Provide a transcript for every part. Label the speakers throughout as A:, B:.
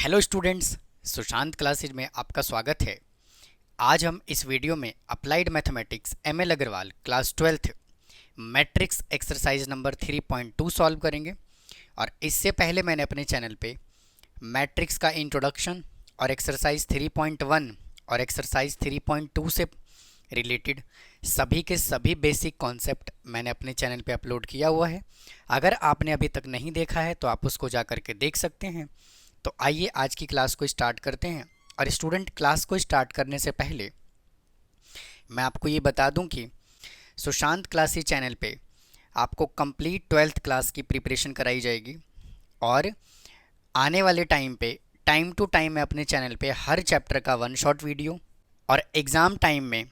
A: Hello students, Sushant classes में आपका स्वागत है। आज हम इस वीडियो में applied mathematics M L Agarwal class 12th matrix exercise number 3.2 solve करेंगे। और इससे पहले मैंने अपने चैनल पे मैट्रिक्स का इंट्रोडक्शन और एक्सरसाइज 3.1 और एक्सरसाइज 3.2 से रिलेटेड सभी के सभी बेसिक कॉन्सेप्ट मैंने अपने चैनल पे अपलोड किया हुआ है। अगर आपने अभी तक नहीं देखा है तो आप उसको जा करके देख सकते हैं। तो आइए आज की क्लास को स्टार्ट करते हैं। और स्टूडेंट, क्लास को स्टार्ट करने से पहले मैं आपको ये बता दूं कि सुशांत क्लासेस चैनल पे आपको कंप्लीट 12th क्लास की प्रिपरेशन कराई जाएगी। और आने वाले टाइम पे टाइम टू टाइम मैं अपने चैनल पे हर चैप्टर का वन शॉट वीडियो और एग्ज़ाम टाइम में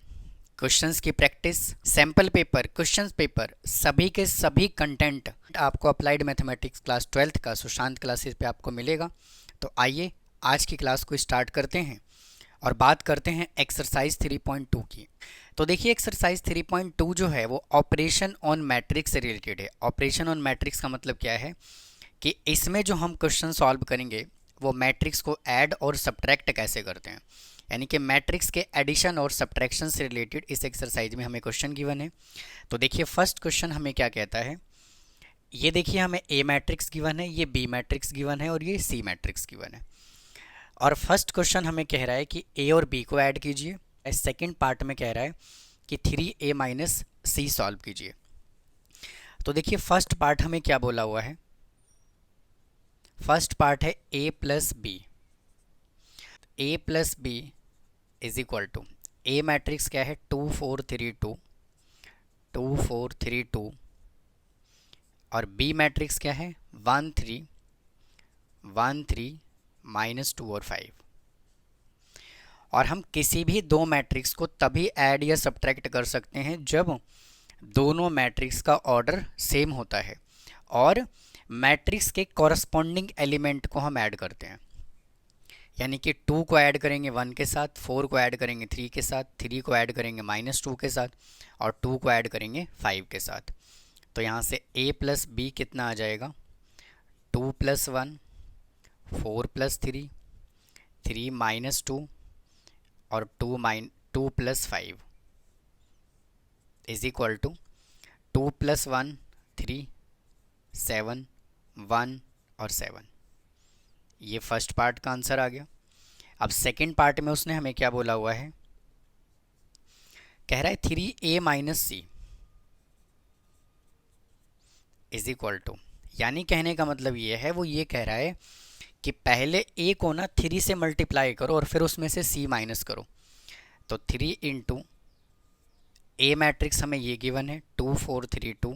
A: क्वेश्चंस की practice, sample paper, questions paper, सभी के सभी कंटेंट आपको अप्लाइड मैथमेटिक्स क्लास 12th का सुशांत क्लासेस पे आपको मिलेगा। तो आइए आज की क्लास को स्टार्ट करते हैं और बात करते हैं एक्सरसाइज 3.2 की। तो देखिए, एक्सरसाइज 3.2 जो है वो ऑपरेशन ऑन मैट्रिक्स से रिलेटेड है। ऑपरेशन ऑन मैट्रिक्स का मतलब क्या है कि इसमें जो हम क्वेश्चन सॉल्व करेंगे वो मैट्रिक्स को ऐड और सब्ट्रैक्ट कैसे करते हैं, यानी कि मैट्रिक्स के एडिशन और सब्ट्रैक्शन से रिलेटेड इस एक्सरसाइज में हमें क्वेश्चन गिवन है। तो देखिए, फर्स्ट क्वेश्चन हमें क्या कहता है। ये देखिए, हमें ए मैट्रिक्स गिवन है, ये बी मैट्रिक्स गिवन है और ये सी मैट्रिक्स गिवन है। और फर्स्ट क्वेश्चन हमें कह रहा है कि ए और बी को ऐड कीजिए। सेकेंड पार्ट में कह रहा है कि 3a माइनस सी सॉल्व कीजिए। तो देखिए, फर्स्ट पार्ट हमें क्या बोला हुआ है। फर्स्ट पार्ट है a plus B. A plus B is equal to, A matrix क्या है, 2 4 3 2, 2 4 3 2। और बी मैट्रिक्स क्या है, 1 3 1 3 -2 और 5। और हम किसी भी दो मैट्रिक्स को तभी ऐड या सब्ट्रैक्ट कर सकते हैं जब दोनों मैट्रिक्स का ऑर्डर सेम होता है और मैट्रिक्स के कॉरस्पॉन्डिंग एलिमेंट को हम ऐड करते हैं। यानी कि 2 को ऐड करेंगे 1 के साथ, 4 को ऐड करेंगे 3 के साथ, 3 को ऐड करेंगे -2 के साथ और 2 को ऐड करेंगे 5 के साथ। तो यहाँ से a प्लस बी कितना आ जाएगा, 2 प्लस 1, 4 प्लस 3, 3 -2 और 2 plus 5 is equal to 2 plus 1 3, 7, 1 और 7। ये फर्स्ट पार्ट का आंसर आ गया। अब सेकेंड पार्ट में उसने हमें क्या बोला हुआ है, कह रहा है 3a minus C is equal to, यानी कहने का मतलब ये है, वो ये कह रहा है कि पहले a को ना 3 से मल्टीप्लाई करो और फिर उसमें से c माइनस करो। तो 3 इंटू ए मैट्रिक्स हमें ये गिवन है 2 4 3 2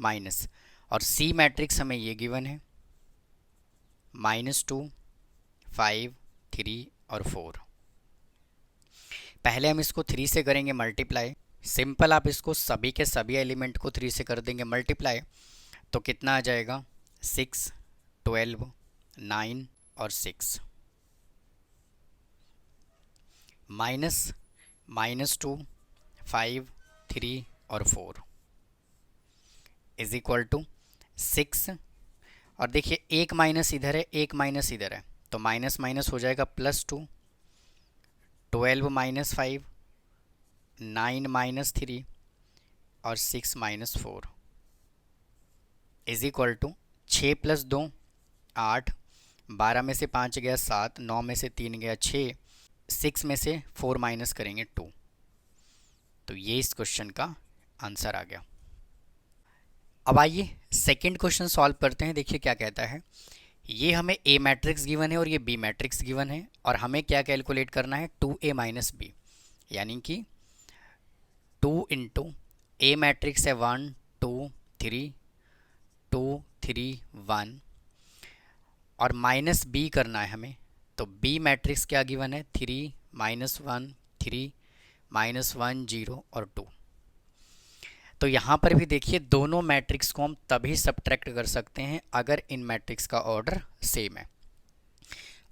A: माइनस, और सी मैट्रिक्स हमें ये गिवन है -2 5 3 और 4। पहले हम इसको 3 से करेंगे मल्टीप्लाई। सिंपल, आप इसको सभी के सभी एलिमेंट को 3 से कर देंगे मल्टीप्लाई। तो कितना आ जाएगा, 6 12 9 और 6 माइनस -2 5 3 और 4 इज इक्वल टू 6। और देखिए, एक माइनस इधर है, एक माइनस इधर है, तो माइनस माइनस हो जाएगा +2, 12 -5, 9 -3 और 6 -4 इज इक्वल टू 6 + 2 8, 12 में से 5 गया 7, 9 में से 3 गया 6, 6 में से 4 माइनस करेंगे 2। तो ये इस क्वेश्चन का आंसर आ गया। अब आइए सेकंड क्वेश्चन सॉल्व करते हैं। देखिए क्या कहता है। ये हमें ए मैट्रिक्स गिवन है और ये बी मैट्रिक्स गिवन है और हमें क्या कैलकुलेट करना है, 2a माइनस बी, यानी कि 2 इंटू ए मैट्रिक्स है 1 2 3 2 3 1 और माइनस बी करना है हमें। तो बी मैट्रिक्स क्या गिवन है, 3 -1 3 -1 0 और 2। तो यहाँ पर भी देखिए, दोनों मैट्रिक्स को हम तभी सब्ट्रैक्ट कर सकते हैं अगर इन मैट्रिक्स का ऑर्डर सेम है।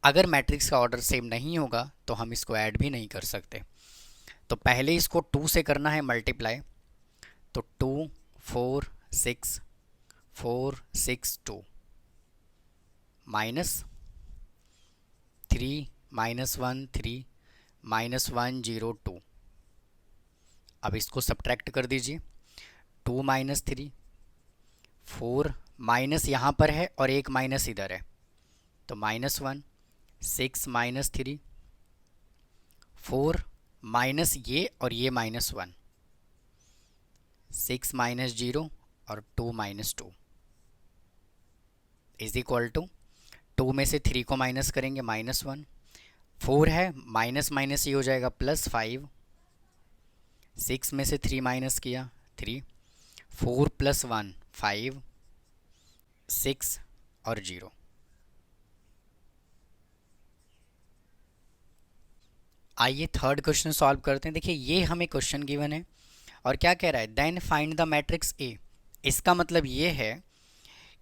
A: अगर मैट्रिक्स का ऑर्डर सेम नहीं होगा तो हम इसको ऐड भी नहीं कर सकते। तो पहले इसको 2 से करना है मल्टीप्लाई। तो 2 4 6 4 6 2 -3 -1 3 -1 0 2। अब इसको सब्ट्रैक्ट कर दीजिए। 2 -3 4 माइनस यहाँ पर है और एक माइनस इधर है तो -1। 6 -3 4 माइनस ये और ये -1। 6 -0 और 2 -2 इज इक्वल टू 2 में से 3 को माइनस करेंगे -1। 4 है माइनस माइनस ये हो जाएगा +5। 6 में से 3 माइनस किया 3। 4 + 1 5 6 और 0। आइए थर्ड क्वेश्चन सॉल्व करते हैं। देखिए ये हमें क्वेश्चन गिवन है और क्या कह रहा है, then find the matrix A. इसका मतलब ये है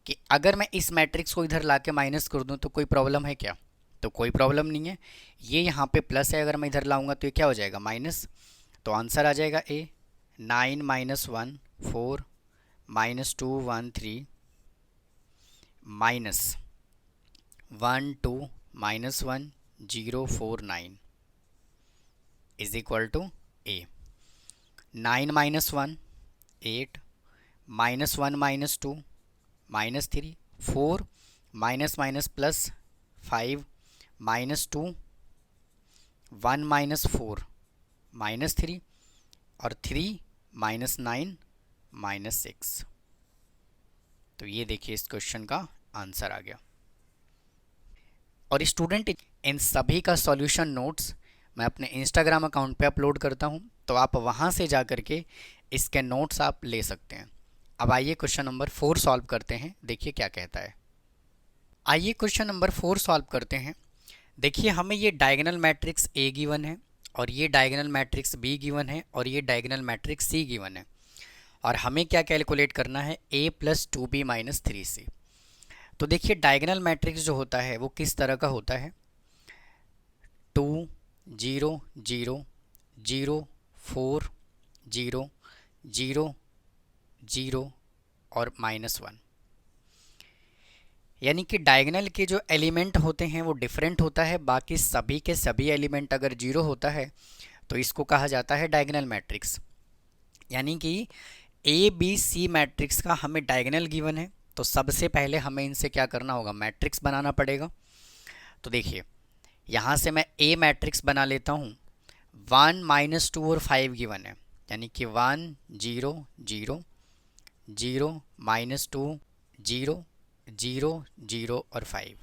A: कि अगर मैं इस मैट्रिक्स को इधर लाके माइनस कर दूं तो कोई प्रॉब्लम है क्या? तो कोई प्रॉब्लम नहीं है। ये यहाँ पे प्लस है, अगर मैं इधर लाऊंगा तो ये क्या हो जाएगा माइनस। तो आंसर आ जाएगा ए। 9 -1 4 -2 1 3 -1 2 -1 0 4 9 is equal to A. 9 -1 8 -1 -2 -3 4 minus minus plus 5 -2 1 -4 -3 और 3 -9 -6। तो ये देखिए इस क्वेश्चन का आंसर आ गया। और स्टूडेंट इन सभी का सॉल्यूशन नोट्स मैं अपने इंस्टाग्राम अकाउंट पे अपलोड करता हूँ, तो आप वहाँ से जा कर के इसके नोट्स आप ले सकते हैं। अब आइए क्वेश्चन नंबर 4 सॉल्व करते हैं, देखिए क्या कहता है। आइए क्वेश्चन नंबर 4 सॉल्व करते हैं। देखिए हमें ये डायगोनल मैट्रिक्स ए गिवन है और ये डायगोनल मैट्रिक्स बी गिवन है और ये डायगोनल मैट्रिक्स सी गिवन है और हमें क्या कैलकुलेट करना है, a + 2b - 3c। तो देखिए डायगोनल मैट्रिक्स जो होता है वो किस तरह का होता है, 2 0 0 0 4 0 0 0 और -1। यानी कि डायगोनल के जो एलिमेंट होते हैं वो डिफरेंट होता है, बाकी सभी के सभी एलिमेंट अगर 0 होता है तो इसको कहा जाता है डायगोनल मैट्रिक्स। यानी कि ए बी सी मैट्रिक्स का हमें डायगोनल गिवन है, तो सबसे पहले हमें इनसे क्या करना होगा, मैट्रिक्स बनाना पड़ेगा। तो देखिए यहाँ से मैं ए मैट्रिक्स बना लेता हूँ। 1 -2 और 5 गिवन है, यानी कि 1 0 0 0 -2 0 0 0 और 5।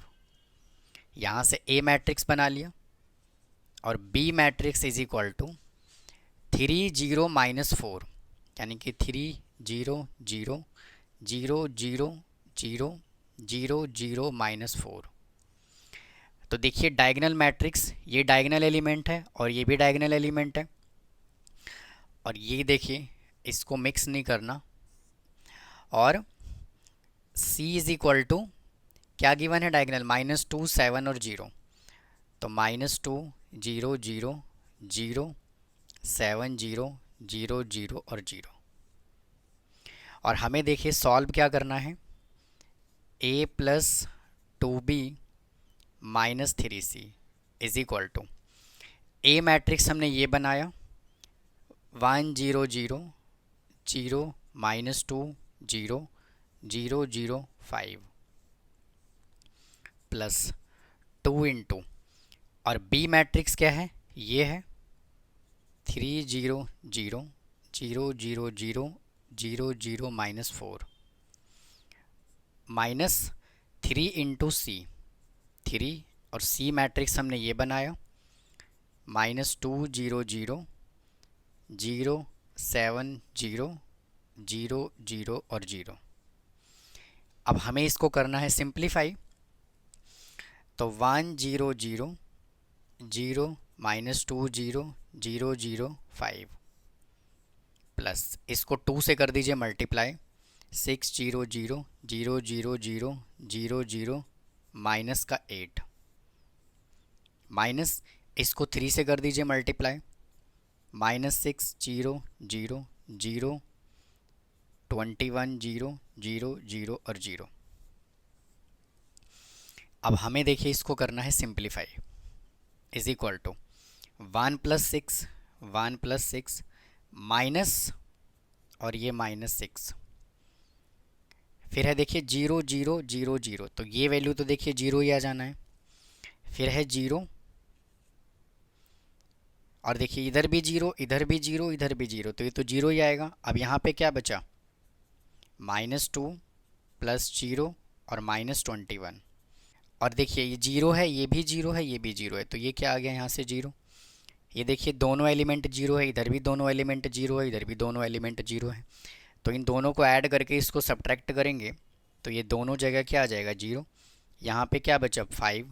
A: यहाँ से ए मैट्रिक्स बना लिया और B matrix is equal to 3 0 -4, यानी कि 3 0 0 0 0 0 0 0 -4। तो देखिए डायगोनल मैट्रिक्स, ये डायगोनल एलिमेंट है और ये भी डायगोनल एलिमेंट है। और ये देखिए इसको मिक्स नहीं करना। और C इज इक्वल टू क्या गिवन है डायगोनल, -2 7 और 0। तो -2 0 0 0 7 0 0 0 और 0। और हमें देखिए सॉल्व क्या करना है, a + 2b - 3c is equal to, A matrix हमने ये बनाया 1 0 0 0 -2 0 0 0 5 प्लस 2 इंटू, और बी मैट्रिक्स क्या है, ये है 3 0 0 0 0 0 0 0 -4 -3 इंटू सी 3, और सी मैट्रिक्स हमने ये बनाया -2 0 0 0 7 0 0 0 और 0। अब हमें इसको करना है सिंप्लीफाई। तो 1 0 0 0 -2 0 0 0 5 प्लस इसको 2 से कर दीजिए मल्टीप्लाई, 6 0 0 0 0 0 0 0 माइनस का 8 माइनस इसको 3 से कर दीजिए मल्टीप्लाई, -6 0 0 0 21 0 0 0 और 0। अब हमें देखिए इसको करना है simplify. Is equal to 1 + 6, 1 + 6 minus, और ये -6, फिर है देखिए 0 0 0 0, तो ये वैल्यू तो देखिए 0 ही आ जाना है। फिर है 0, और देखिए इधर भी 0, इधर भी 0, इधर भी 0, तो ये तो 0 ही आएगा। अब यहाँ पे क्या बचा, -2 + 0 और -21, और देखिए ये 0 है, ये भी 0 है, ये भी 0 है, तो ये क्या आ गया यहाँ से 0। ये देखिए दोनों एलिमेंट 0 है, इधर भी दोनों एलिमेंट 0 है, इधर भी दोनों एलिमेंट 0 है, तो इन दोनों को ऐड करके इसको सब्ट्रैक्ट करेंगे तो ये दोनों जगह क्या आ जाएगा 0। यहाँ पे क्या बचा 5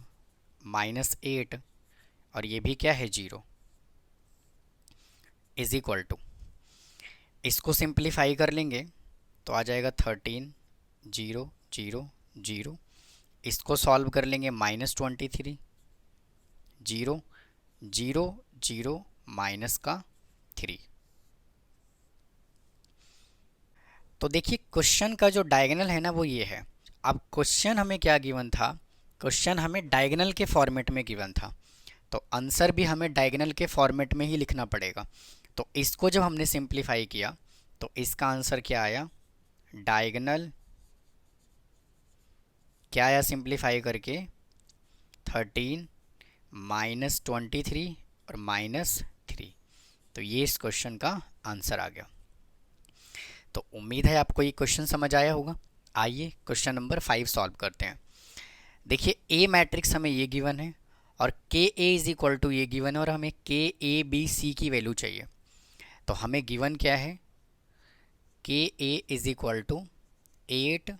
A: -8, और ये भी क्या है 0, इज इक्वल टू, इसको सिंप्लीफाई कर लेंगे तो आ जाएगा 13 0 0 0। इसको सॉल्व कर लेंगे -23 0 0 0 -3। तो देखिए क्वेश्चन का जो डायगोनल है ना वो ये है। अब क्वेश्चन हमें क्या गिवन था, क्वेश्चन हमें डायगोनल के फॉर्मेट में गिवन था, तो आंसर भी हमें डायगोनल के फॉर्मेट में ही लिखना पड़ेगा। तो इसको जब हमने सिंप्लीफाई किया तो इसका आंसर क्या आया, डायगोनल क्या आया सिंप्लीफाई करके, 13 -23 और -3। तो ये इस क्वेश्चन का आंसर आ गया। तो उम्मीद है आपको ये क्वेश्चन समझ आया होगा। आइए क्वेश्चन नंबर 5 सॉल्व करते हैं। देखिए ए मैट्रिक्स हमें ये गिवन है और के ए इज इक्वल टू ये गिवन है, और हमें के ए बी सी की वैल्यू चाहिए। तो हमें गिवन क्या है, के ए is equal to 8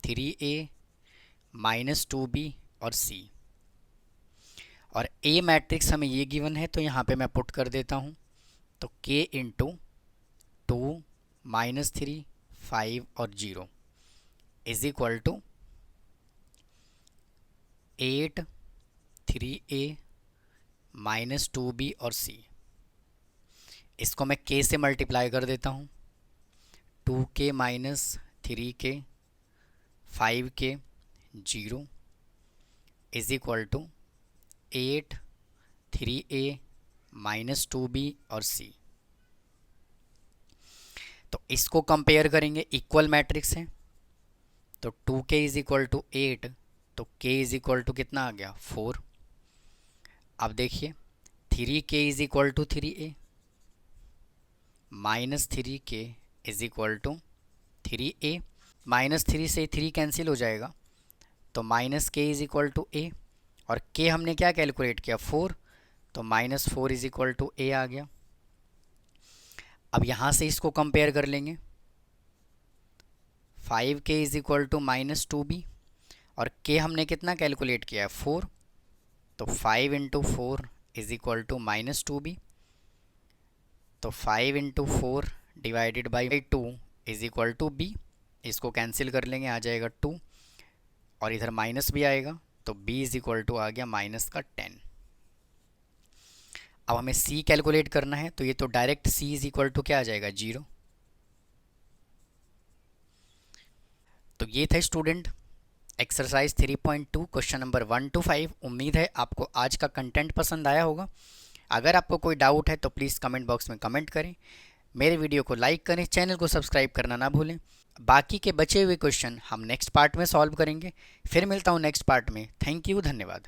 A: 3a -2b और c, और ए मैट्रिक्स हमें ये गिवन है तो यहाँ पे मैं पुट कर देता हूँ। तो k इंटू 2 -3 5 और 0 is equal to 8 3a -2b और c। इसको मैं k से मल्टीप्लाई कर देता हूँ, 2k -3k 5k 0 is equal to 8 3a -2b और c। तो इसको कंपेयर करेंगे, इक्वल मैट्रिक्स है, तो 2k इज इक्वल टू 8, तो k इज इक्वल टू कितना आ गया 4। अब देखिए 3k is equal to 3a -3k is equal to 3a, -3 से 3 कैंसिल हो जाएगा, तो -k is equal to a, और k हमने क्या कैलकुलेट किया 4, तो -4 इज इक्वल टू a आ गया। अब यहाँ से इसको कंपेयर कर लेंगे, 5k is equal to -2b, और k हमने कितना कैलकुलेट किया 4, तो 5 into 4 is equal to -2b, तो 5 into 4 divided by 2 is equal to b, इसको कैंसिल कर लेंगे आ जाएगा 2, और इधर माइनस भी आएगा, तो b इज इक्वल टू आ गया -10। अब हमें c कैलकुलेट करना है, तो ये तो direct c is equal to क्या आ जाएगा 0। तो ये था student exercise 3.2 question number 1 to 5। उम्मीद है आपको आज का कंटेंट पसंद आया होगा। अगर आपको कोई डाउट है तो प्लीज़ कमेंट बॉक्स में कमेंट करें, मेरे वीडियो को लाइक करें, चैनल को सब्सक्राइब करना ना भूलें। बाकी के बचे हुए क्वेश्चन हम नेक्स्ट पार्ट में सॉल्व करेंगे। फिर मिलता हूँ नेक्स्ट पार्ट में। थैंक यू, धन्यवाद।